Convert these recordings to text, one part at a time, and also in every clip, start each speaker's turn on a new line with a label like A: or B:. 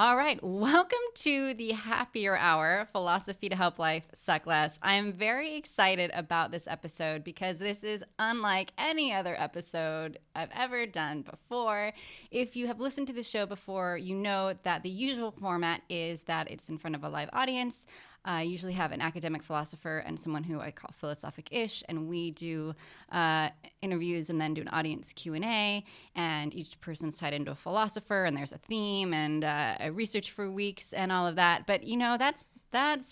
A: All right, welcome to the Happier Hour, Philosophy to Help Life Suck Less. I'm very excited about this episode because this is unlike any other episode I've ever done before. If you have listened to the show before, you know that the usual format is that it's in front of a live audience. I usually have an academic philosopher and someone who I call philosophic-ish, and we do interviews and then do an audience Q&A, and each person's tied into a philosopher, and there's a theme, and I research for weeks and all of that. But, you know, that's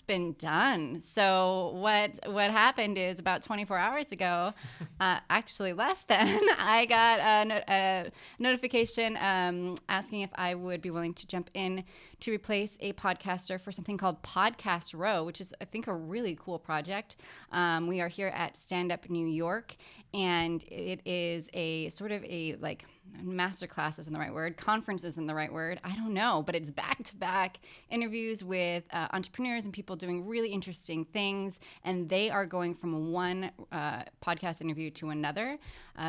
A: been done. So what happened is about 24 hours ago, actually less than, I got a notification asking if I would be willing to jump in to replace a podcaster for something called Podcast Row, which is, I think, a really cool project. We are here at Stand Up New York, and it is a sort of a like masterclass isn't the right word, conference isn't the right word, I don't know, but it's back-to-back interviews with entrepreneurs and people doing really interesting things, and they are going from one podcast interview to another.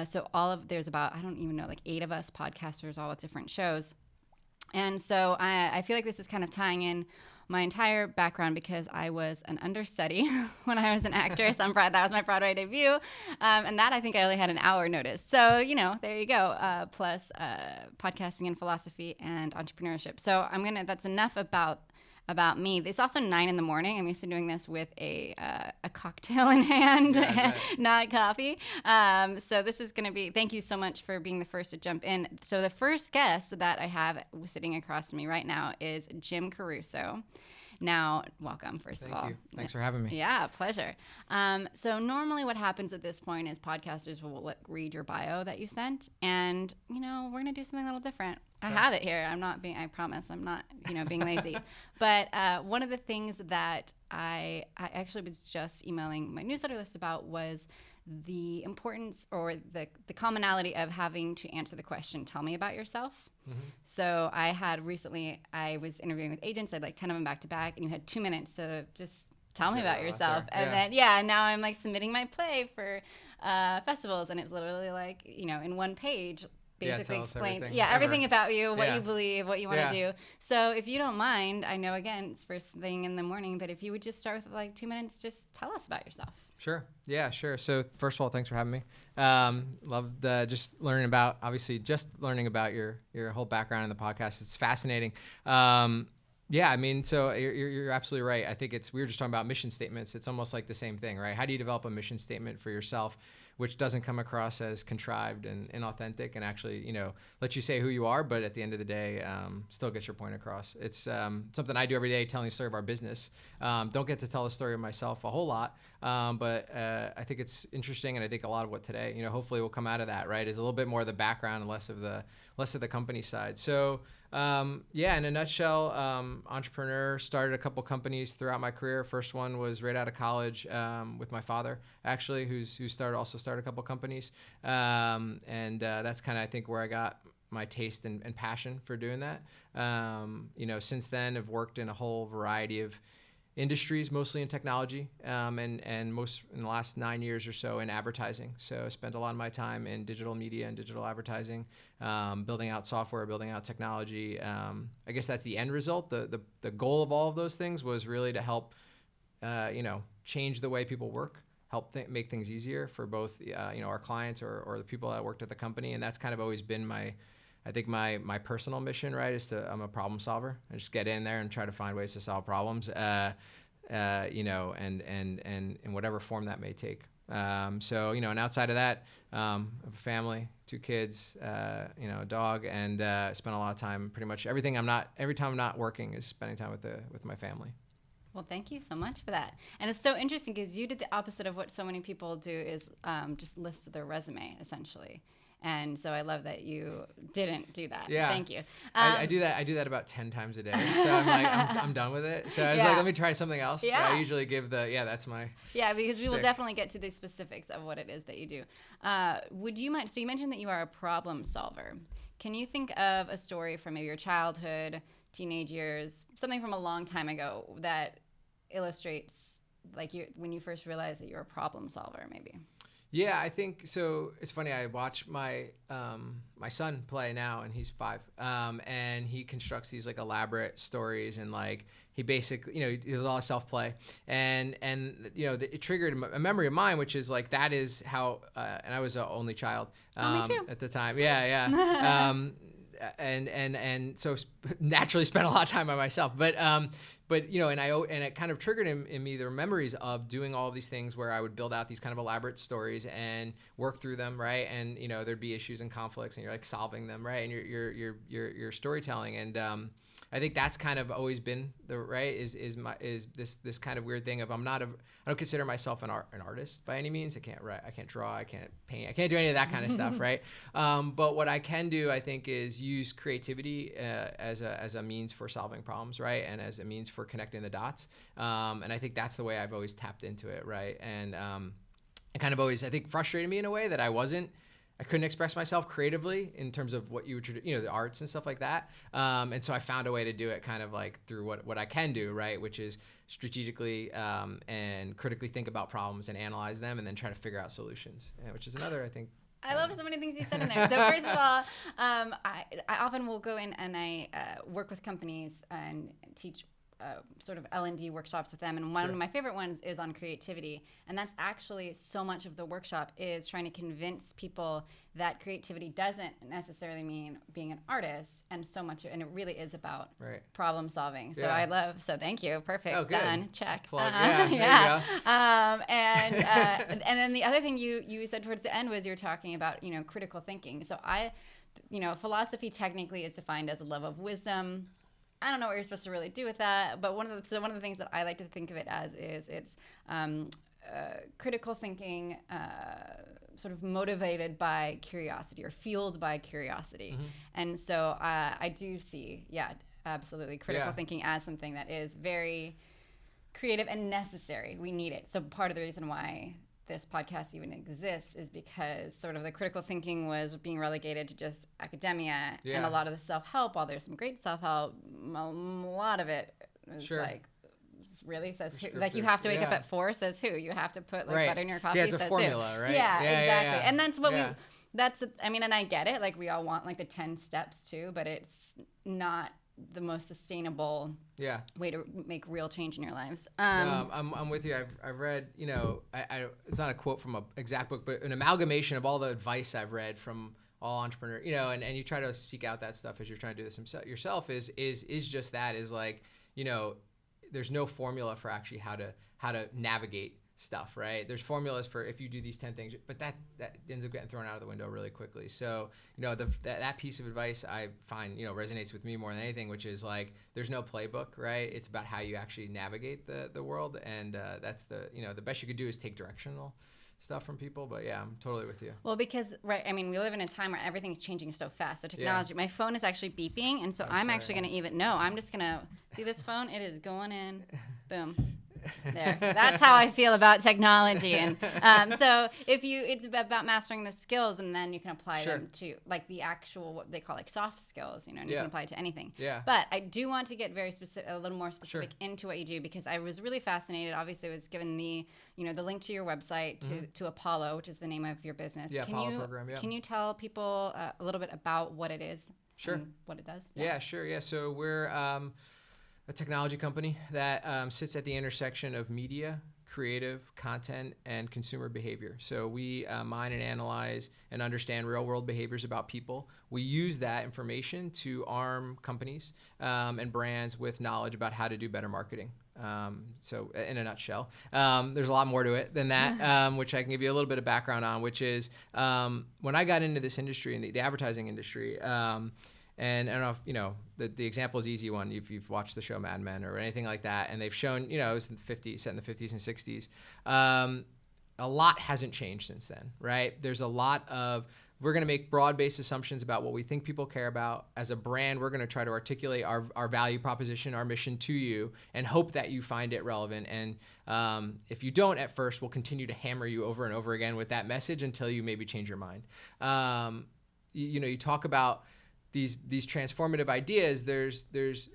A: So there's about, I don't even know, like 8 of us podcasters, all with different shows. And so I feel like this is kind of tying in my entire background because I was an understudy when I was an actress on Broadway. That was my Broadway debut. And that, I think I only had an hour notice. So, you know, there you go. Plus podcasting and philosophy and entrepreneurship. So that's enough about me. It's also 9 a.m. I'm used to doing this with a cocktail in hand, not coffee. So this is going to be, thank you so much for being the first to jump in. So the first guest that I have sitting across from me right now is Jim Caruso. Now, welcome, first of all.
B: Thank you. Thanks for having me.
A: Yeah, pleasure. So normally what happens at this point is podcasters will read your bio that you sent, and, you know, we're going to do something a little different. I have it here. I promise I'm not, being lazy. But one of the things that I actually was just emailing my newsletter list about was the importance or the commonality of having to answer the question, tell me about yourself. Mm-hmm. So I was interviewing with agents. I had like 10 of them back to back, and you had 2 minutes to just tell me about yourself. And then, now I'm like submitting my play for festivals, and it's literally like, in one page, basically explain everything about you, what you believe, what you want to do. So if you don't mind, I know, again, it's first thing in the morning, but if you would just start with like 2 minutes, just tell us about yourself.
B: Sure. Yeah, sure. So first of all, thanks for having me. Loved just learning about your whole background in the podcast. It's fascinating. So you're absolutely right. I think we were just talking about mission statements. It's almost like the same thing, right? How do you develop a mission statement for yourself, which doesn't come across as contrived and inauthentic, and actually, let you say who you are, but at the end of the day, still get your point across. It's something I do every day, telling the story of our business. Don't get to tell the story of myself a whole lot, but I think it's interesting, and I think a lot of what today, hopefully will come out of that, right, is a little bit more of the background and less of the company side. So, in a nutshell, entrepreneur, started a couple companies throughout my career. First one was right out of college with my father, actually, who started a couple companies. That's kind of, I think, where I got my taste and passion for doing that. Since then, I've worked in a whole variety of industries, mostly in technology, and most in the last 9 years or so in advertising. So I spent a lot of my time in digital media and digital advertising, building out software, building out technology. I guess that's the end result. The goal of all of those things was really to help, change the way people work, help make things easier for both, our clients or the people that worked at the company. And that's kind of always been my personal mission, right, I'm a problem solver. I just get in there and try to find ways to solve problems, and in whatever form that may take. And outside of that, I have a family, 2 kids, a dog, and spend a lot of time, pretty much every time I'm not working is spending time with my family.
A: Well, thank you so much for that. And it's so interesting because you did the opposite of what so many people do, is just list their resume, essentially. And so I love that you didn't do that.
B: Yeah.
A: Thank you.
B: I do that about 10 times a day. So I'm like, I'm done with it. So I was like, let me try something else.
A: Yeah.
B: I usually give that's my
A: because we will
B: shtick.
A: definitely get to the specifics of what it is that you do. Would you mind, so you mentioned that you are a problem solver. Can you think of a story from maybe your childhood, teenage years, something from a long time ago that illustrates like when you first realized that you're a problem solver, maybe?
B: Yeah, I think so. It's funny. I watch my son play now, and he's 5. And he constructs these like elaborate stories, and like he basically, he does a lot of self play, and it triggered a memory of mine, which is like that is how. And I was an only child
A: Me too.
B: at the time. Yeah, yeah. And so naturally spent a lot of time by myself, but and it kind of triggered in me the memories of doing all of these things where I would build out these kind of elaborate stories and work through them, right? And there'd be issues and conflicts, and you're like solving them, right? And you're storytelling, and I think that's kind of always been the right is this kind of weird thing of I don't consider myself an artist by any means. I can't write, I can't draw, I can't paint, I can't do any of that kind of stuff, right? But what I can do, I think, is use creativity as a means for solving problems, right? And as a means for connecting the dots. And I think that's the way I've always tapped into it, right? And it kind of always, I think, frustrated me in a way that I couldn't express myself creatively in terms of what you would, the arts and stuff like that. And so I found a way to do it kind of like through what I can do, right? Which is strategically and critically think about problems and analyze them and then try to figure out solutions, which is another, I think.
A: I love so many things you said in there. So first of all, I often will go in and I work with companies and teach sort of L&D workshops with them, and one of my favorite ones is on creativity, and that's actually so much of the workshop is trying to convince people that creativity doesn't necessarily mean being an artist, and it really is about problem solving. So so thank you, perfect, done, check.
B: Yeah.
A: And then the other thing you said towards the end was you're talking about critical thinking. So philosophy technically is defined as a love of wisdom. I don't know what you're supposed to really do with that, but one of the things that I like to think of it as is it's critical thinking, sort of motivated by curiosity or fueled by curiosity. Mm-hmm. And so I do see, absolutely, critical thinking as something that is very creative and necessary. We need it. So part of the reason why this podcast even exists is because sort of the critical thinking was being relegated to just academia, and a lot of the self-help, while there's some great self-help, a lot of it is like really says who, like you have to wake up at 4 says who, you have to put like butter in your coffee,
B: it's
A: says
B: a formula,
A: who.
B: right?
A: Exactly. And that's what and I get it, like we all want like the 10 steps too, but it's not the most sustainable way to make real change in your lives.
B: I'm with you. I've read, it's not a quote from an exact book, but an amalgamation of all the advice I've read from all entrepreneurs, and you try to seek out that stuff as you're trying to do this yourself is just that, is like, there's no formula for actually how to navigate stuff, right? There's formulas for if you do these 10 things, but that ends up getting thrown out of the window really quickly. So, that piece of advice I find, resonates with me more than anything, which is like, there's no playbook, right? It's about how you actually navigate the world. And that's the best you could do is take directional stuff from people. But yeah, I'm totally with you.
A: Well, because, we live in a time where everything's changing so fast. So technology, my phone is actually beeping. And so I'm actually going to I'm just going to see this phone. It is going in. Boom. There. That's how I feel about technology. And so it's about mastering the skills, and then you can apply them to like the actual, what they call like soft skills, and you can apply it to anything.
B: Yeah.
A: But I do want to get very specific, a little more specific into what you do, because I was really fascinated. Obviously, I was given the link to your website to Apollo, which is the name of your business.
B: Yeah, Apollo program. Yeah.
A: Can you tell people a little bit about what it is? And what it does?
B: Yeah, sure. Yeah. So we're a technology company that sits at the intersection of media, creative, content, and consumer behavior. So we mine and analyze and understand real-world behaviors about people. We use that information to arm companies and brands with knowledge about how to do better marketing. So in a nutshell, there's a lot more to it than that, which I can give you a little bit of background on, which is when I got into this industry, in the advertising industry, and I don't know if, the example is easy one. If you've watched the show Mad Men or anything like that, and they've shown, it was in the 50s, set in the 50s and 60s. A lot hasn't changed since then, right? There's a lot of, we're going to make broad-based assumptions about what we think people care about. As a brand, we're going to try to articulate our value proposition, our mission to you, and hope that you find it relevant. And if you don't at first, we'll continue to hammer you over and over again with that message until you maybe change your mind. You talk about these transformative ideas. There's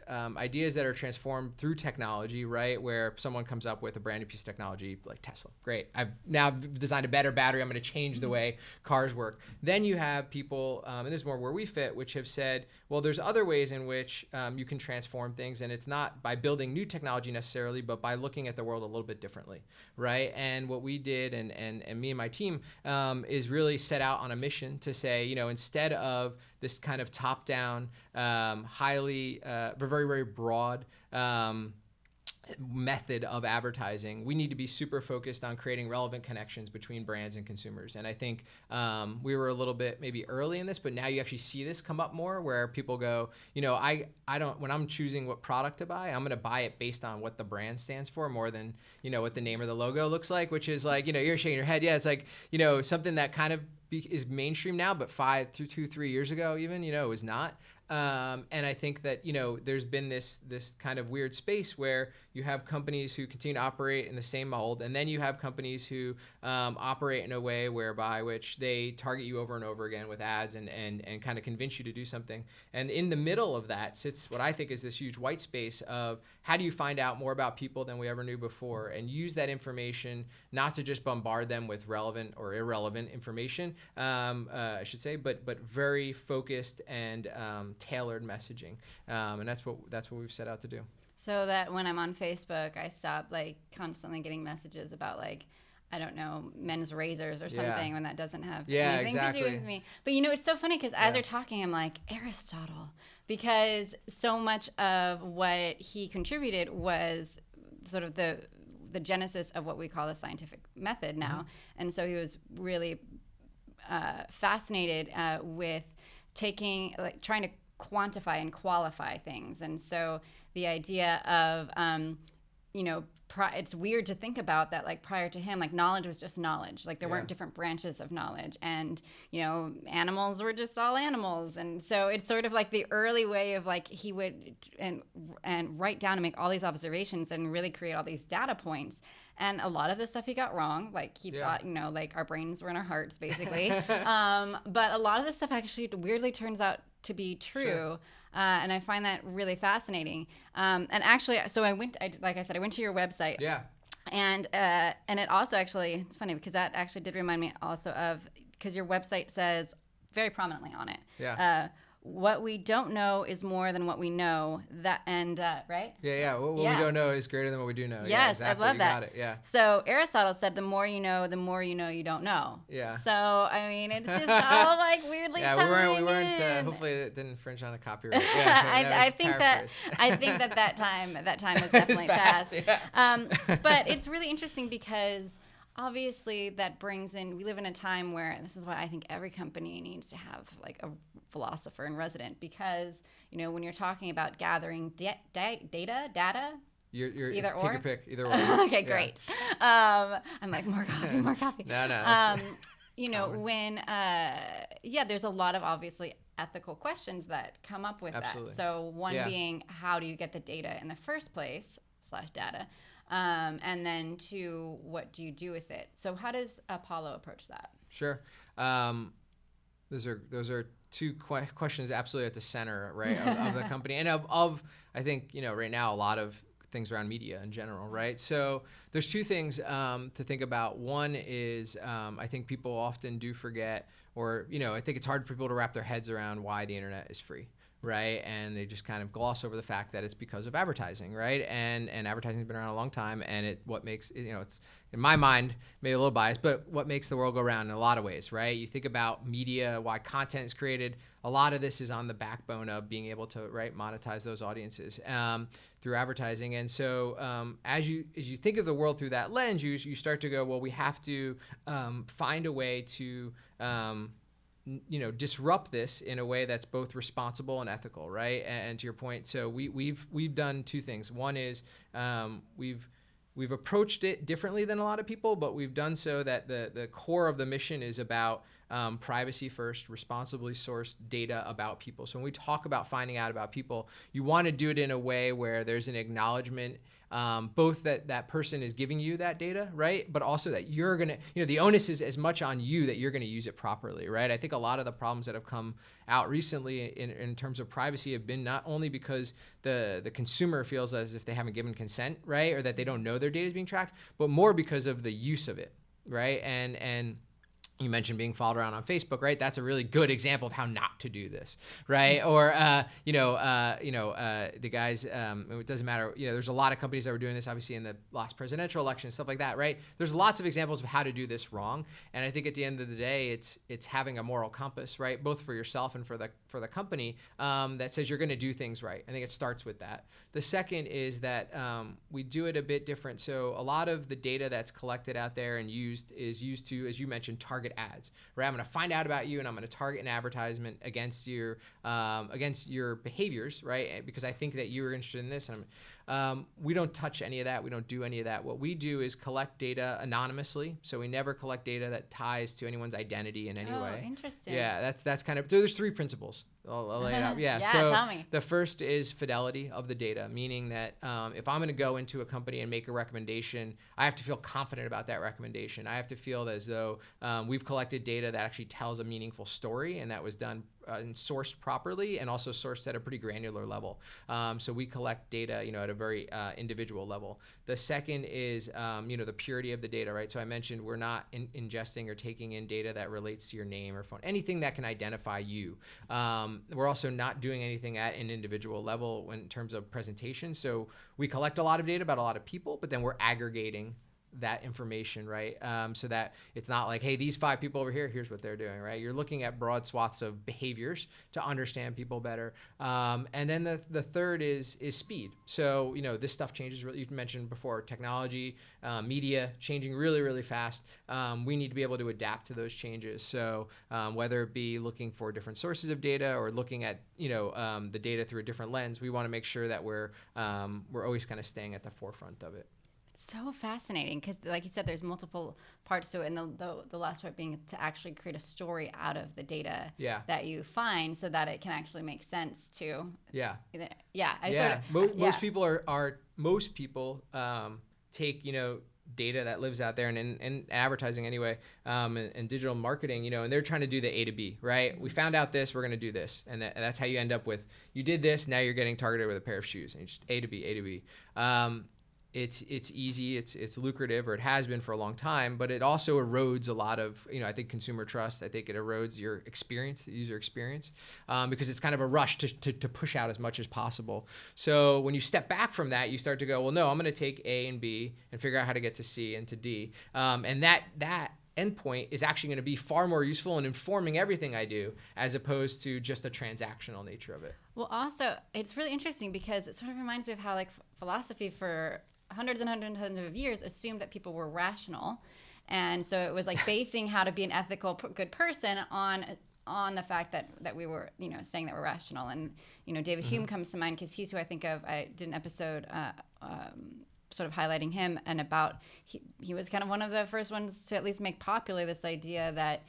B: ideas that are transformed through technology, right? Where someone comes up with a brand new piece of technology like Tesla. Great, I've now designed a better battery. I'm going to change the way cars work. Then you have people, and this is more where we fit, which have said, well, there's other ways in which you can transform things, and it's not by building new technology necessarily, but by looking at the world a little bit differently, right? And what we did, and me and my team, is really set out on a mission to say, instead of this kind of top-down, highly, very, very broad method of advertising, we need to be super focused on creating relevant connections between brands and consumers. And I think we were a little bit maybe early in this, but now you actually see this come up more where people go, I don't, when I'm choosing what product to buy, I'm going to buy it based on what the brand stands for more than, what the name or the logo looks like, which is like, you're shaking your head. Yeah, it's like, something that kind of is mainstream now, but 3 years ago even, it was not. And I think that, there's been this kind of weird space where you have companies who continue to operate in the same mold, and then you have companies who operate in a way whereby which they target you over and over again with ads and kind of convince you to do something. And in the middle of that sits what I think is this huge white space of how do you find out more about people than we ever knew before and use that information not to just bombard them with relevant or irrelevant information, I should say, but very focused and tailored messaging, and that's what we've set out to do.
A: So that when I'm on Facebook, I stop constantly getting messages about I don't know, men's razors or something when that doesn't have anything to do with me. But it's so funny because as you're talking, I'm like, Aristotle, because so much of what he contributed was sort of the genesis of what we call the scientific method now. Mm-hmm. And so he was really fascinated with trying to quantify and qualify things. And so the idea of, it's weird to think about that, prior to him, knowledge was just knowledge. There weren't different branches of knowledge, and, animals were just all animals. And so it's sort of the early way of he would and write down and make all these observations and really create all these data points. And a lot of the stuff he got wrong. He thought, our brains were in our hearts, basically. But a lot of the stuff actually weirdly turns out to be true. Sure. And I find that really fascinating. And actually, so like I said, I went to your website.
B: Yeah.
A: And it also actually, it's funny because that actually did remind me also of, because your website says very prominently on it.
B: Yeah.
A: What we don't know is more than what we know. Right?
B: Yeah. What we don't know is greater than what we do know.
A: Yes,
B: yeah, exactly.
A: I love that.
B: Got it. Yeah.
A: So Aristotle said, the more you know you don't know.
B: Yeah.
A: So I mean, it's just all weirdly
B: we weren't.
A: in.
B: Hopefully, it didn't infringe on a copyright. Yeah,
A: I think that time has definitely passed.
B: Yeah.
A: But it's really interesting because obviously that brings in, we live in a time where, this is why I think every company needs to have a philosopher in resident, because when you're talking about gathering data,
B: you're
A: either
B: take
A: or?
B: your pick, either or.
A: Okay, great. I'm like, more coffee.
B: No.
A: When there's a lot of obviously ethical questions that come up with
B: Absolutely.
A: that. So one being, how do you get the data in the first place / data? And then two, what do you do with it? So how does Apollo approach that?
B: Sure. Those are two questions absolutely at the center, right, of the company, and of I think right now a lot of things around media in general, right? So there's two things to think about. One is I think people often do forget, or I think it's hard for people to wrap their heads around why the internet is free. Right, and they just kind of gloss over the fact that it's because of advertising, right? And advertising's been around a long time, and what makes it's in my mind maybe a little biased, but what makes the world go round in a lot of ways, right? You think about media, why content is created. A lot of this is on the backbone of being able to monetize those audiences through advertising. And so as you think of the world through that lens, you start to go, well, we have to find a way to disrupt this in a way that's both responsible and ethical, right? And to your point, so we've done two things. One is we've approached it differently than a lot of people, but we've done so that the core of the mission is about privacy first, responsibly sourced data about people. So when we talk about finding out about people, you want to do it in a way where there's an acknowledgement both that person is giving you that data, right? But also that you're going to, the onus is as much on you that you're going to use it properly, right? I think a lot of the problems that have come out recently in terms of privacy have been not only because the consumer feels as if they haven't given consent, right? Or that they don't know their data is being tracked, but more because of the use of it, right? And you mentioned being followed around on Facebook, right? That's a really good example of how not to do this, right? Or the guys. It doesn't matter. There's a lot of companies that were doing this, obviously, in the last presidential election, stuff like that, right? There's lots of examples of how to do this wrong, and I think at the end of the day, it's having a moral compass, right? Both for yourself and for the company that says you're going to do things right. I think it starts with that. The second is that we do it a bit different. So a lot of the data that's collected out there and used to, as you mentioned, target ads, right? I'm going to find out about you and I'm going to target an advertisement against your behaviors, right? Because I think that you're interested in this. And we don't touch any of that. We don't do any of that. What we do is collect data anonymously. So we never collect data that ties to anyone's identity in any way.
A: Oh, interesting.
B: Yeah, that's kind of, there's 3 principles. I'll lay it out. Yeah.
A: Yeah,
B: So
A: tell me.
B: the first is fidelity of the data, meaning that if I'm going to go into a company and make a recommendation, I have to feel confident about that recommendation. I have to feel as though we've collected data that actually tells a meaningful story, and that was done and sourced properly, and also sourced at a pretty granular level. So we collect data, at a very individual level. The second is, the purity of the data, right? So I mentioned we're not ingesting or taking in data that relates to your name or phone, anything that can identify you. We're also not doing anything at an individual level in terms of presentation. So we collect a lot of data about a lot of people, but then we're aggregating that information, right? So that it's not like, hey, these 5 people over here, here's what they're doing, right? You're looking at broad swaths of behaviors to understand people better. And then the third is speed. So, this stuff changes. You mentioned before, technology, media changing really, really fast. We need to be able to adapt to those changes. So whether it be looking for different sources of data or looking at, the data through a different lens, we want to make sure that we're always kind of staying at the forefront of it.
A: So fascinating, because like you said, there's multiple parts to it, and the last part being to actually create a story out of the data that you find, so that it can actually make sense to.
B: Most people take data that lives out there and in advertising anyway, and digital marketing, and they're trying to do the A to B, right? We found out this, we're going to do this, and that's how you end up with, you did this, now you're getting targeted with a pair of shoes, and it's A to B, A to B. It's easy, it's lucrative, or it has been for a long time, but it also erodes a lot of, I think, consumer trust. I think it erodes your experience, the user experience, because it's kind of a rush to push out as much as possible. So when you step back from that, you start to go, well, no, I'm going to take A and B and figure out how to get to C and to D. And that endpoint is actually going to be far more useful in informing everything I do, as opposed to just a transactional nature of it.
A: Well, also, it's really interesting because it sort of reminds me of how, like, philosophy for hundreds and hundreds of years assumed that people were rational, and so it was like basing how to be an ethical good person on the fact that we were saying that we're rational. And David Hume comes to mind because he's who I think of. I did an episode sort of highlighting him, and about he was kind of one of the first ones to at least make popular this idea that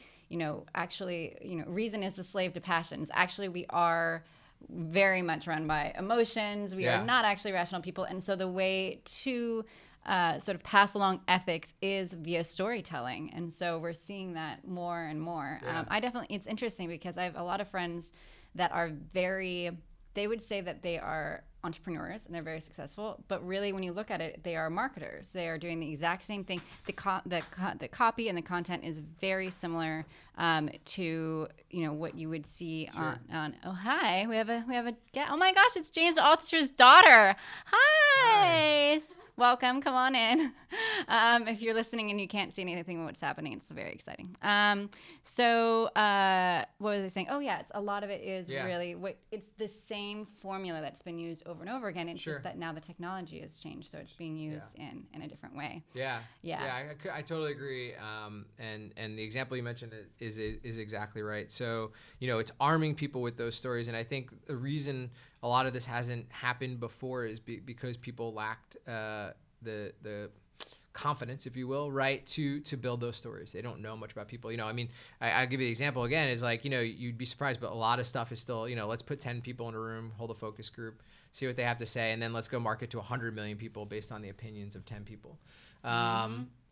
A: actually reason is the slave to passions. Actually, we are very much run by emotions. We are not actually rational people. And so the way to sort of pass along ethics is via storytelling. And so we're seeing that more and more. It's interesting because I have a lot of friends that are they would say that they are entrepreneurs and they're very successful, but really when you look at it, they are marketers. They are doing the exact same thing. The copy and the content is very similar to what you would see on. Oh, hi, we have a oh my gosh, it's James Altucher's daughter. Hi. Welcome, come on in. If you're listening and you can't see anything what's happening, it's very exciting. So what was I saying? Oh yeah, a lot of it is really it's the same formula that's been used over and over again. It's just that now the technology has changed, so it's being used in a different way.
B: I totally agree. And the example you mentioned is exactly right. So it's arming people with those stories, and I think the reason a lot of this hasn't happened before is because people lacked the confidence, if you will, right, to build those stories. They don't know much about people. I'll give you the example again, is like, you'd be surprised, but a lot of stuff is still, let's put 10 people in a room, hold a focus group, see what they have to say, and then let's go market to 100 million people based on the opinions of 10 people.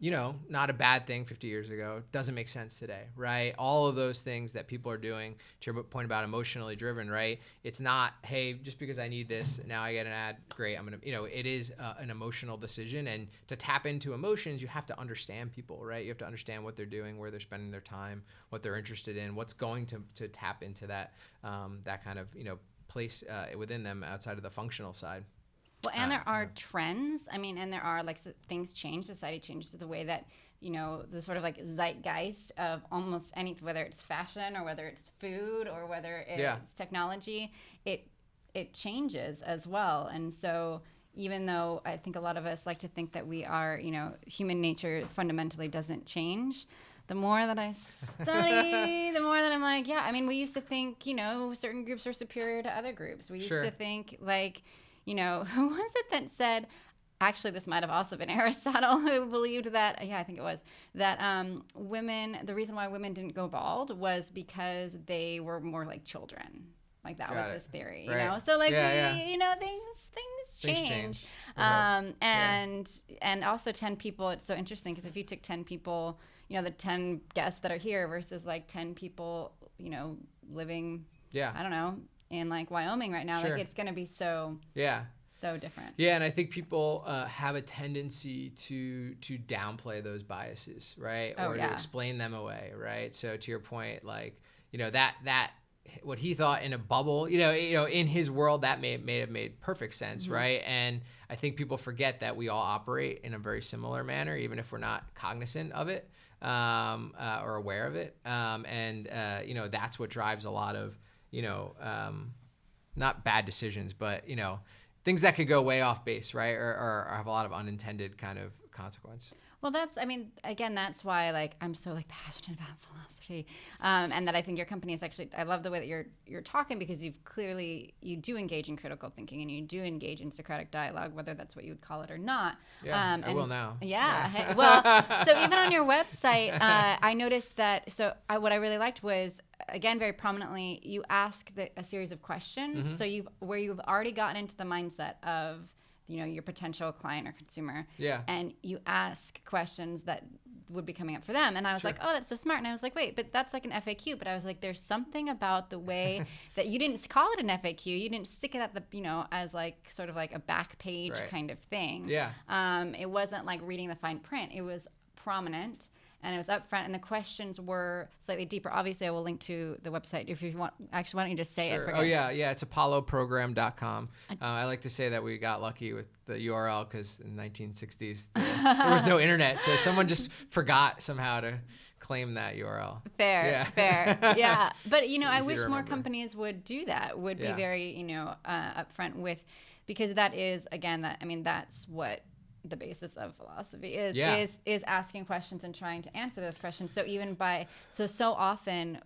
B: You know, not a bad thing 50 years ago. Doesn't make sense today, right? All of those things that people are doing, to your point about emotionally driven, right? It's not, hey, just because I need this, now I get an ad, great, I'm going to, you know, it is an emotional decision. And to tap into emotions, you have to understand people, right? You have to understand what they're doing, where they're spending their time, what they're interested in, what's going to tap into that, that kind of, you know, place within them outside of the functional side.
A: Well, and there are trends. I mean, and there are like things change. Society changes the way that, you know, the sort of like zeitgeist of almost any, whether it's fashion or whether it's food or whether it's technology, it changes as well. And so even though I think a lot of us like to think that we are, you know, human nature fundamentally doesn't change, the more that I study, the more that I'm like, yeah, I mean, we used to think, you know, certain groups are superior to other groups. We used to think like, you know, who was it that said, actually, this might have also been Aristotle who believed that, I think it was, that women, the reason why women didn't go bald was because they were more like children. Like that was his theory, you know? So like, you know, things change. And also 10 people, it's so interesting because if you took 10 people, you know, the 10 guests that are here versus like 10 people, you know, living, I don't know, in like Wyoming right now, like it's going to be so different.
B: Yeah, and I think people have a tendency to downplay those biases, right? Or to explain them away, right? So to your point, like, you know, that what he thought in a bubble, you know, in his world that may have made perfect sense, right? And I think people forget that we all operate in a very similar manner, even if we're not cognizant of it or aware of it. You know, that's what drives a lot of, you know, not bad decisions, but, you know, things that could go way off base, right? Or have a lot of unintended kind of consequence.
A: Well, that's, I mean, again, that's why like I'm so like passionate about philosophy, and that I think your company is actually, I love the way that you're talking because you do engage in critical thinking and you do engage in Socratic dialogue, whether that's what you would call it or not.
B: Yeah, I will now.
A: Yeah. Well, so even on your website, I noticed that. So what I really liked was, again, very prominently, you ask a series of questions. So you've already gotten into the mindset of, you know, your potential client or consumer.
B: Yeah.
A: And you ask questions that would be coming up for them. And I was like, oh, that's so smart. And I was like, wait, but that's like an FAQ. But I was like, there's something about the way that you didn't call it an FAQ. You didn't stick it at the, you know, as like sort of like a back page kind of thing. Yeah. It wasn't like reading the fine print. It was prominent. And it was up front, and the questions were slightly deeper. Obviously, I will link to the website if you want. Actually, why don't you just say it?
B: Oh, yeah. It's apolloprogram.com. I like to say that we got lucky with the URL because in the 1960s, there was no internet. So someone just forgot somehow to claim that URL.
A: Fair. Yeah. But, you know, I wish more companies would do that, would be very, you know, upfront with, because that is, again, that's what the basis of philosophy is asking questions and trying to answer those questions. So even so often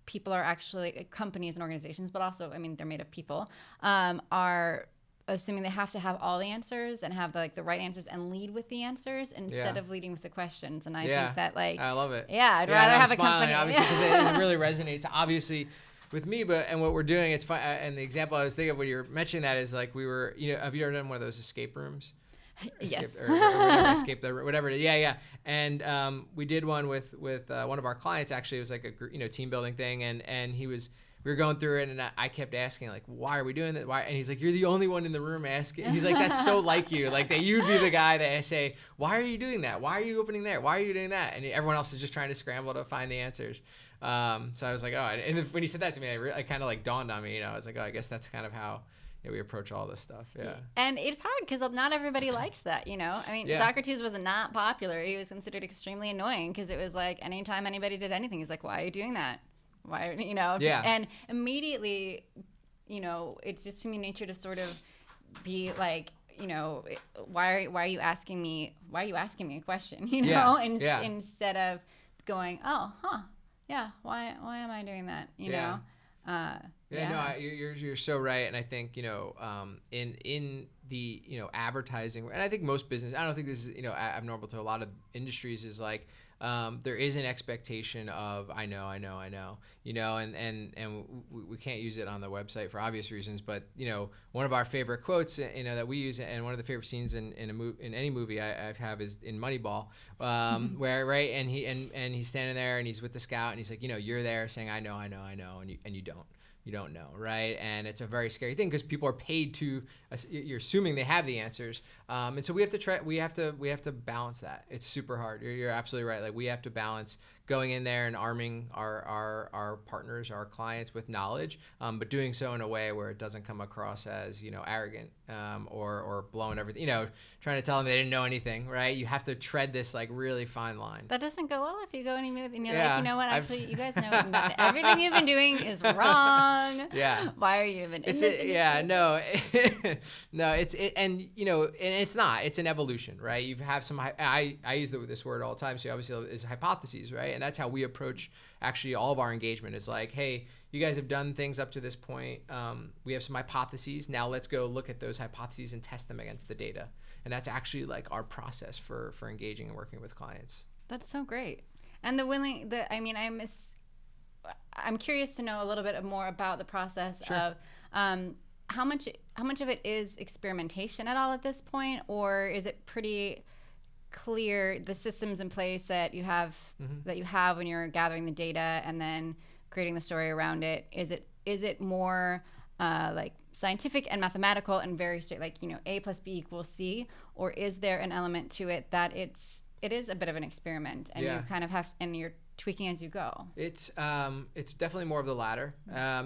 A: people are actually, companies and organizations, but also, I mean, they're made of people, are assuming they have to have all the answers and have the right answers and lead with the answers instead of leading with the questions. And I think that I love it. Yeah. I'd rather have a company.
B: Obviously, because it really resonates, obviously, with me, and what we're doing, it's fun. And the example I was thinking of when you're mentioning that is like we were, you know, have you ever done one of those escape rooms?
A: Yes.
B: Escape whatever it is. Yeah. And we did one with one of our clients. Actually, it was like a team building thing, and we were going through it, and I kept asking like, why are we doing that? Why? And he's like, you're the only one in the room asking. He's like, that's so like you, like that you'd be the guy that I say, why are you doing that? Why are you opening there? Why are you doing that? And everyone else is just trying to scramble to find the answers. So I was like, oh, and then when he said that to me, I kind of like dawned on me. You know, I was like, oh, I guess that's kind of how we approach all this stuff. Yeah.
A: And it's hard because not everybody likes that, you know? I mean, Socrates was not popular. He was considered extremely annoying because it was like anytime anybody did anything, he's like, why are you doing that? Why, you know? Yeah. And immediately, you know, it's just human nature to sort of be like, you know, why are you asking me a question, you know? Instead of going, oh, why am I doing that, you know?
B: No, you're so right, and I think, you know, in the, you know, advertising, and I think most business, I don't think this is, you know, abnormal to a lot of industries, is like there is an expectation of I know, and we can't use it on the website for obvious reasons. But one of our favorite quotes, that we use, and one of the favorite scenes in any movie I have is in Moneyball, where right, and he's standing there and he's with the scout and he's like, you're there saying I know, and you don't. You don't know, right? And it's a very scary thing because people are paid to. You're assuming they have the answers, and so we have to try. We have to balance that. It's super hard. You're absolutely right. Like we have to balance going in there and arming our partners, our clients with knowledge, but doing so in a way where it doesn't come across as arrogant or blowing everything. Trying to tell them they didn't know anything, right? You have to tread this like really fine line.
A: That doesn't go well if you go and you're like, you know what? Actually, you guys know nothing. Everything you've been doing is wrong.
B: Yeah.
A: Why are you even in this?
B: Yeah. No. No. And it's not. It's an evolution, right? You have some. I use this word all the time. So obviously, is hypotheses, right? And that's how we approach actually all of our engagement. Is like, hey, you guys have done things up to this point. We have some hypotheses. Now let's go look at those hypotheses and test them against the data. And that's actually like our process for engaging and working with clients.
A: That's so great. And I'm curious to know a little bit more about the process of how much of it is experimentation at all at this point, or is it pretty clear the systems in place that you have when you're gathering the data and then creating the story around it? Is it more like scientific and mathematical and very straight, like A plus B equals C, or is there an element to it that it is a bit of an experiment and you kind of have and you're tweaking as you go? It's
B: definitely more of the latter.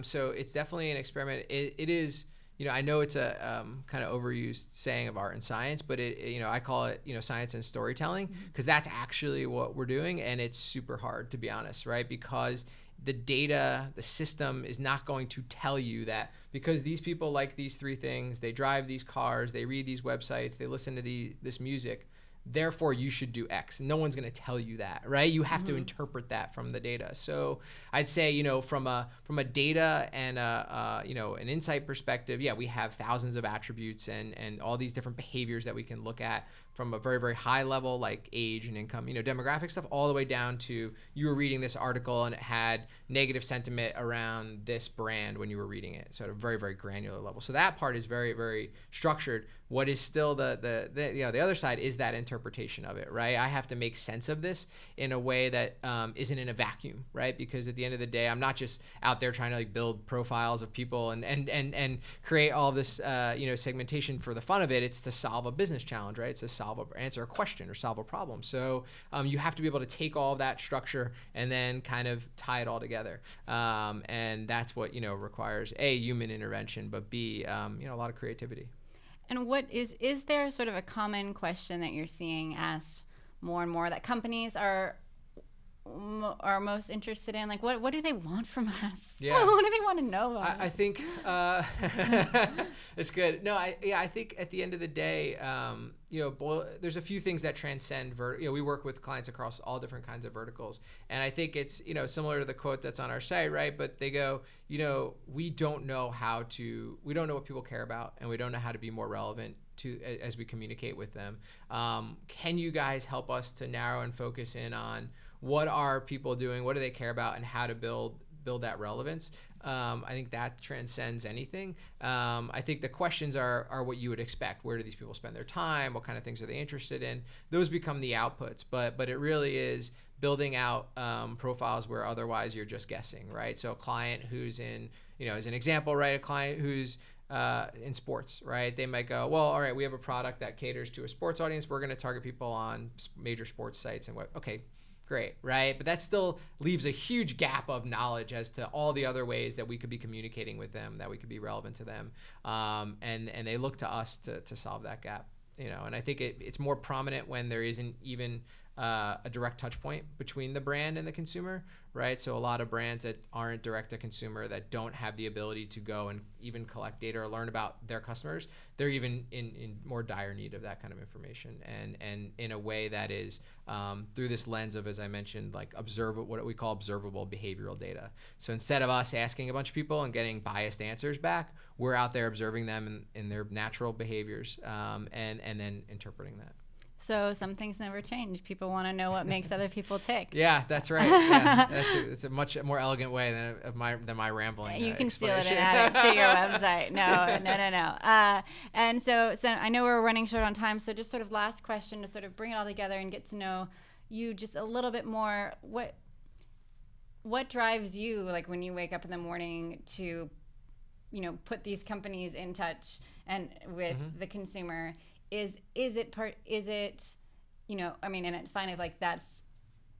B: So it's definitely an experiment. It is. I know it's a kind of overused saying of art and science, but I call it science and storytelling because that's actually what we're doing, and it's super hard to be honest, right? Because the data, the system is not going to tell you that because these people like these three things, they drive these cars, they read these websites, they listen to this music, therefore you should do X. No one's going to tell you that, right? You have to interpret that from the data. So I'd say, from a data and an insight perspective, we have thousands of attributes and all these different behaviors that we can look at from a very, very high level, like age and income, demographic stuff, all the way down to you were reading this article and it had negative sentiment around this brand when you were reading it. So at a very, very granular level. So that part is very, very structured. What is still the other side is that interpretation of it, right? I have to make sense of this in a way that isn't in a vacuum, right? Because at the end of the day, I'm not just out there trying to like build profiles of people and create all this segmentation for the fun of it. It's to solve a business challenge, right? It's to answer a question or solve a problem. So you have to be able to take all of that structure and then kind of tie it all together. And that's what requires A, human intervention, but B, a lot of creativity.
A: And is there sort of a common question that you're seeing asked more and more that companies are most interested in? Like, what do they want from us?
B: Yeah.
A: What do they want to know about us?
B: I think it's good. No, I think at the end of the day, there's a few things that transcend we work with clients across all different kinds of verticals, and I think it's similar to the quote that's on our site, right? But they go, we don't know what people care about, and we don't know how to be more relevant as we communicate with them. Can you guys help us to narrow and focus in on what are people doing, what do they care about, and how to build that relevance? I think that transcends anything. I think the questions are what you would expect. Where do these people spend their time? What kind of things are they interested in? Those become the outputs, but it really is building out profiles where otherwise you're just guessing, right? So a client who's in, as an example, right, a client who's in sports, right? They might go, well, all right, we have a product that caters to a sports audience. We're going to target people on major sports sites and okay, great, right? But that still leaves a huge gap of knowledge as to all the other ways that we could be communicating with them, that we could be relevant to them. And they look to us to solve that gap, and I think it's more prominent when there isn't even a direct touch point between the brand and the consumer, right? So a lot of brands that aren't direct to consumer, that don't have the ability to go and even collect data or learn about their customers, they're even in more dire need of that kind of information, and in a way that is through this lens of, as I mentioned, like what we call observable behavioral data. So instead of us asking a bunch of people and getting biased answers back, we're out there observing them in their natural behaviors, and then interpreting that.
A: So some things never change. People want to know what makes other people tick.
B: Yeah, that's right. Yeah, it's a much more elegant way than my rambling.
A: You can steal it and add it to your website. No. And so I know we're running short on time. So just sort of last question to sort of bring it all together and get to know you just a little bit more. What drives you, like when you wake up in the morning, to, you know, put these companies in touch and with the consumer? Is it, you know, I mean, and it's fine if like that's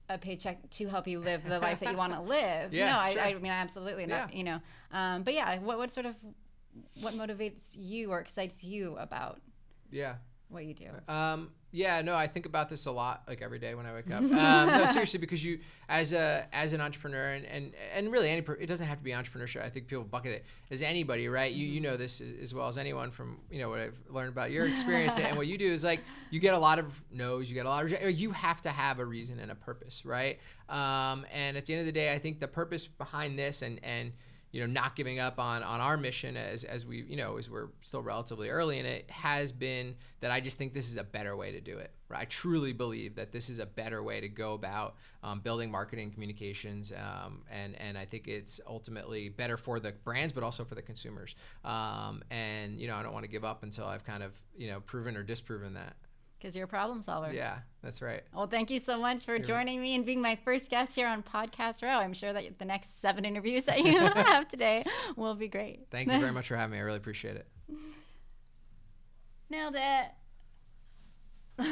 A: a paycheck to help you live the life that you want to live.
B: Yeah,
A: no,
B: sure.
A: I mean, absolutely not, you know. But yeah, what motivates you or excites you about what you do?
B: Yeah, no, I think about this a lot, like every day when I wake up. No, seriously, because you, as an entrepreneur, and really it doesn't have to be entrepreneurship. I think people bucket it as anybody, right? You know this as well as anyone from, you know, what I've learned about your experience and what you do is like you get a lot of no's, you get a lot of you have to have a reason and a purpose, right? And at the end of the day, I think the purpose behind this and you know, not giving up on our mission as we, you know, as we're still relatively early in it, has been that I just think this is a better way to do it. Right? I truly believe that this is a better way to go about building marketing communications, and I think it's ultimately better for the brands, but also for the consumers. And you know, I don't want to give up until I've kind of, you know, proven or disproven that.
A: Because you're a problem solver.
B: Yeah, that's right.
A: Well, thank you so much for joining me and being my first guest here on Podcast Row. I'm sure that the next 7 interviews that you have today will be great.
B: Thank you very much for having me. I really appreciate it.
A: Nailed it.